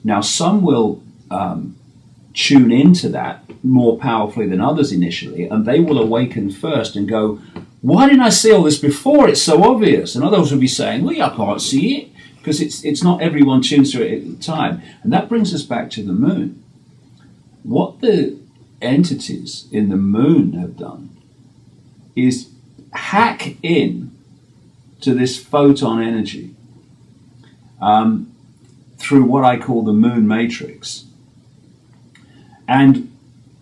Now, some will tune into that more powerfully than others initially, and they will awaken first and go, why didn't I see all this before? It's so obvious. And others will be saying, well, I can't see it, because it's not everyone tunes to it at the time. And that brings us back to the moon. What the entities in the moon have done is hack in to this photon energy through what I call the moon matrix. And,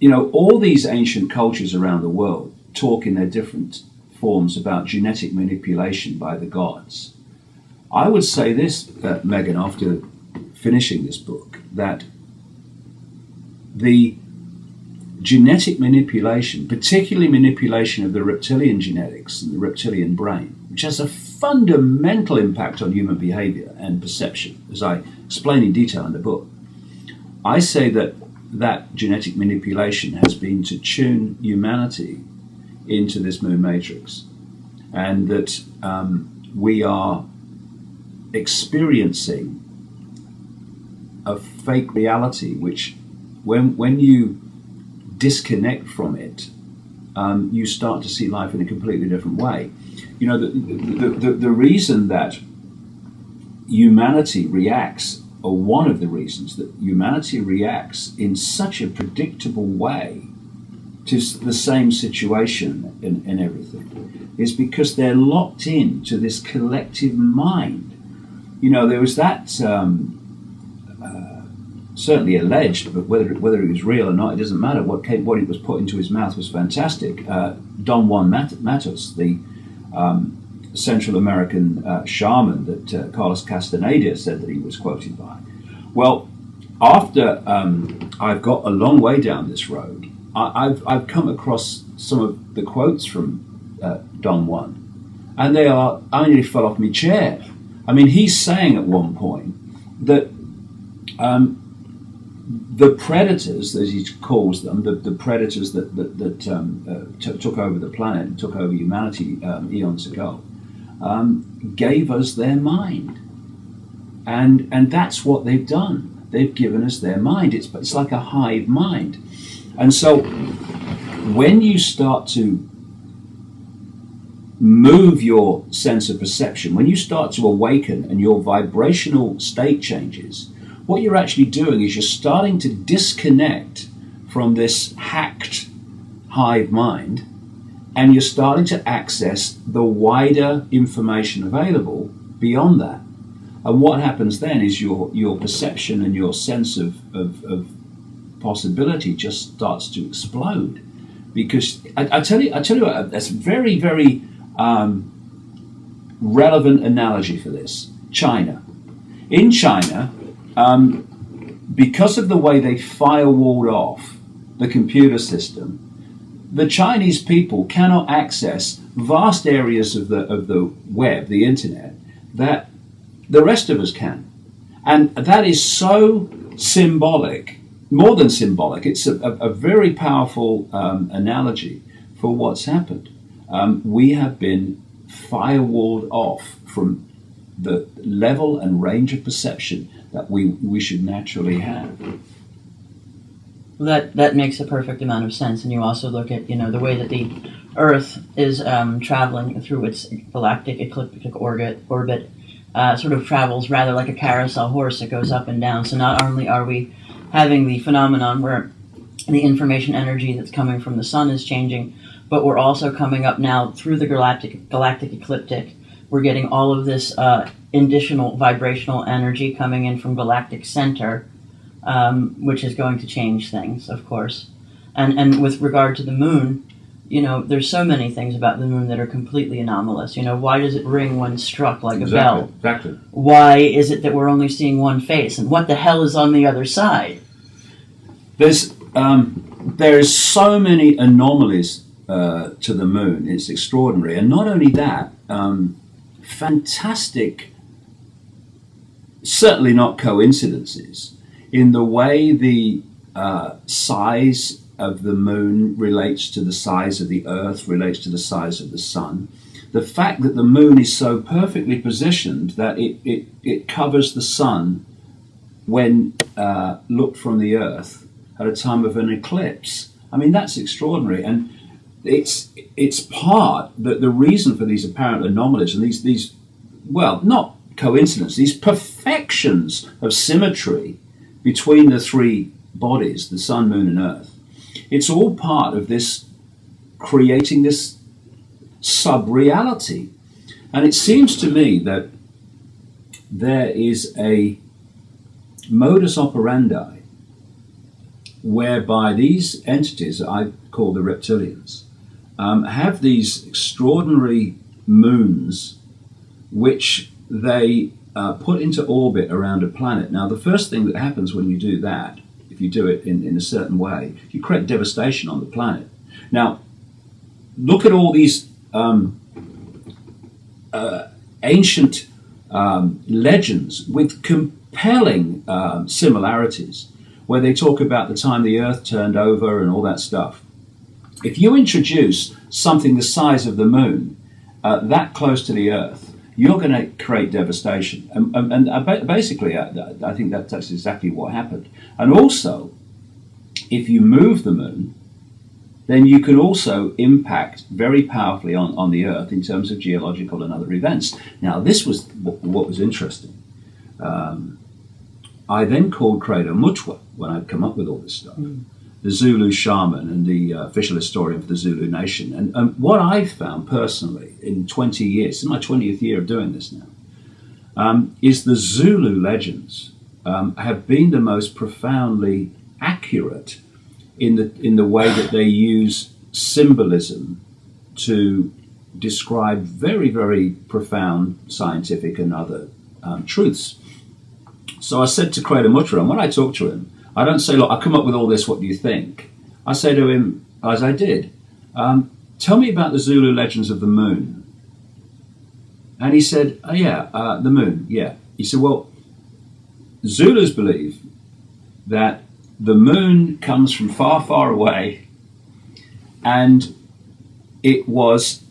you know, all these ancient cultures around the world talk in their different forms about genetic manipulation by the gods. I would say this, Megan, after finishing this book, that the genetic manipulation, particularly manipulation of the reptilian genetics and the reptilian brain, which has a fundamental impact on human behavior and perception, as I explain in detail in the book, I say that that genetic manipulation has been to tune humanity into this moon matrix, and that we are experiencing a fake reality which when you disconnect from it, you start to see life in a completely different way. You know, the reason that humanity reacts, or one of the reasons that humanity reacts in such a predictable way to the same situation in everything, is because they're locked in to this collective mind. You know, there was that certainly alleged, but whether it was real or not, it doesn't matter. What he was put into his mouth was fantastic. Don Juan Matos, the Central American shaman that Carlos Castaneda said that he was quoted by. Well, after I've got a long way down this road, I've come across some of the quotes from Don Juan, and I nearly fell off my chair. I mean, he's saying at one point that the predators, as he calls them, the predators that took over the planet, took over humanity eons ago, gave us their mind, and that's what they've done. They've given us their mind. It's like a hive mind, and so when you start to move your sense of perception, when you start to awaken and your vibrational state changes, what you're actually doing is you're starting to disconnect from this hacked hive mind, and you're starting to access the wider information available beyond that. And what happens then is your perception and your sense of possibility just starts to explode. Because I tell you what, that's a very, very relevant analogy for this. China. In China, because of the way they firewalled off the computer system, the Chinese people cannot access vast areas of the web, the internet, that the rest of us can. And that is so symbolic, more than symbolic, it's a very powerful analogy for what's happened. We have been firewalled off from the level and range of perception that we should naturally have. Well, that makes a perfect amount of sense. And you also look at, the way that the Earth is traveling through its galactic ecliptic orbit, sort of travels rather like a carousel horse. It goes up and down. So not only are we having the phenomenon where the information energy that's coming from the sun is changing, but we're also coming up now through the galactic ecliptic. We're getting all of this additional vibrational energy coming in from galactic center, which is going to change things, of course. And with regard to the moon, there's so many things about the moon that are completely anomalous. Why does it ring when struck like a bell? Exactly. Why is it that we're only seeing one face? And what the hell is on the other side? There is so many anomalies to the moon. It's extraordinary. And not only that, fantastic, certainly not coincidences, in the way the size of the moon relates to the size of the Earth, relates to the size of the sun. The fact that the moon is so perfectly positioned that it covers the sun when looked from the Earth at a time of an eclipse. I mean, that's extraordinary, and it's part that the reason for these apparent anomalies and these well, not coincidence, these perfections of symmetry between the three bodies, the Sun, Moon, and Earth. It's all part of this creating this sub-reality. And it seems to me that there is a modus operandi whereby these entities that I call the reptilians have these extraordinary moons which they put into orbit around a planet. Now, the first thing that happens when you do that, if you do it in a certain way, you create devastation on the planet. Now, look at all these ancient legends with compelling similarities, where they talk about the time the Earth turned over and all that stuff. If you introduce something the size of the moon that close to the Earth, you're going to create devastation. And basically, I think that's exactly what happened. And also, if you move the moon, then you can also impact very powerfully on the Earth in terms of geological and other events. Now, this was what was interesting. I then called COTO Mutwa when I'd come up with all this stuff, the Zulu shaman and the official historian for the Zulu nation. And what I found personally in 20 years, in my 20th year of doing this now, is the Zulu legends have been the most profoundly accurate in the way that they use symbolism to describe very, very profound scientific and other truths. So I said to COTO Mutwa, and when I talk to him, I don't say, look, I've come up with all this, what do you think? I say to him, as I did, tell me about the Zulu legends of the moon. And he said, oh yeah, the moon, yeah. He said, well, Zulus believe that the moon comes from far, far away, and it was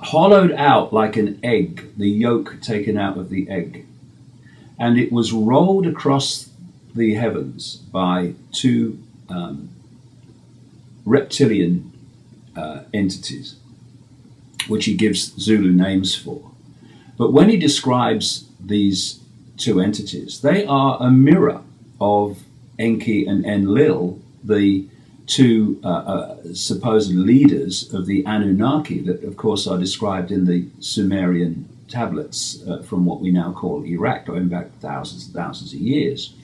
hollowed out like an egg, the yolk taken out of the egg. And it was rolled across the heavens by two reptilian entities, which he gives Zulu names for. But when he describes these two entities, they are a mirror of Enki and Enlil, the two supposed leaders of the Anunnaki that, of course, are described in the Sumerian tablets from what we now call Iraq, going back thousands and thousands of years.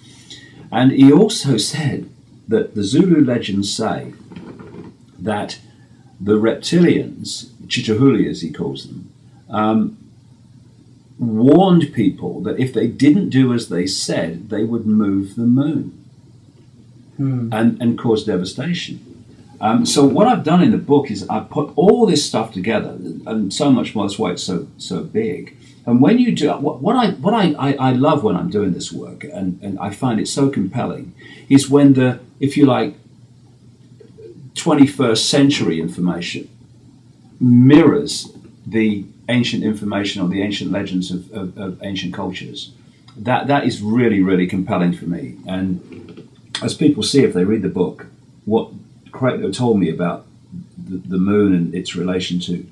And he also said that the Zulu legends say that the reptilians, Chitahuli as he calls them, warned people that if they didn't do as they said, they would move the moon and cause devastation. So what I've done in the book is I've put all this stuff together, and so much more. That's why it's so big. And when you do what I love when I'm doing this work, and I find it so compelling, is when the, if you like, 21st century information mirrors the ancient information or the ancient legends of ancient cultures. That is really, really compelling for me. And as people see if they read the book, what COTO told me about the moon and its relation to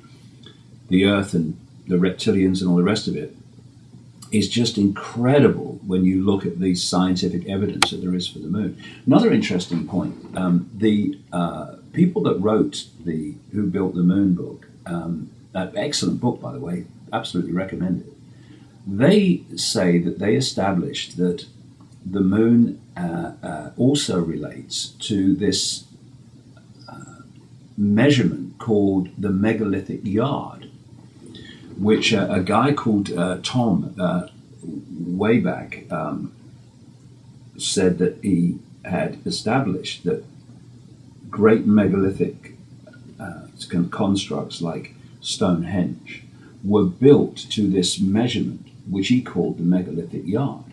the Earth and the reptilians and all the rest of it is just incredible when you look at the scientific evidence that there is for the moon. Another interesting point, the people that wrote Who Built the Moon book, that excellent book, by the way, absolutely recommend it. They say that they established that the moon also relates to this measurement called the megalithic yard, which a guy called Tom way back said that he had established that great megalithic kind of constructs like Stonehenge were built to this measurement, which he called the megalithic yard.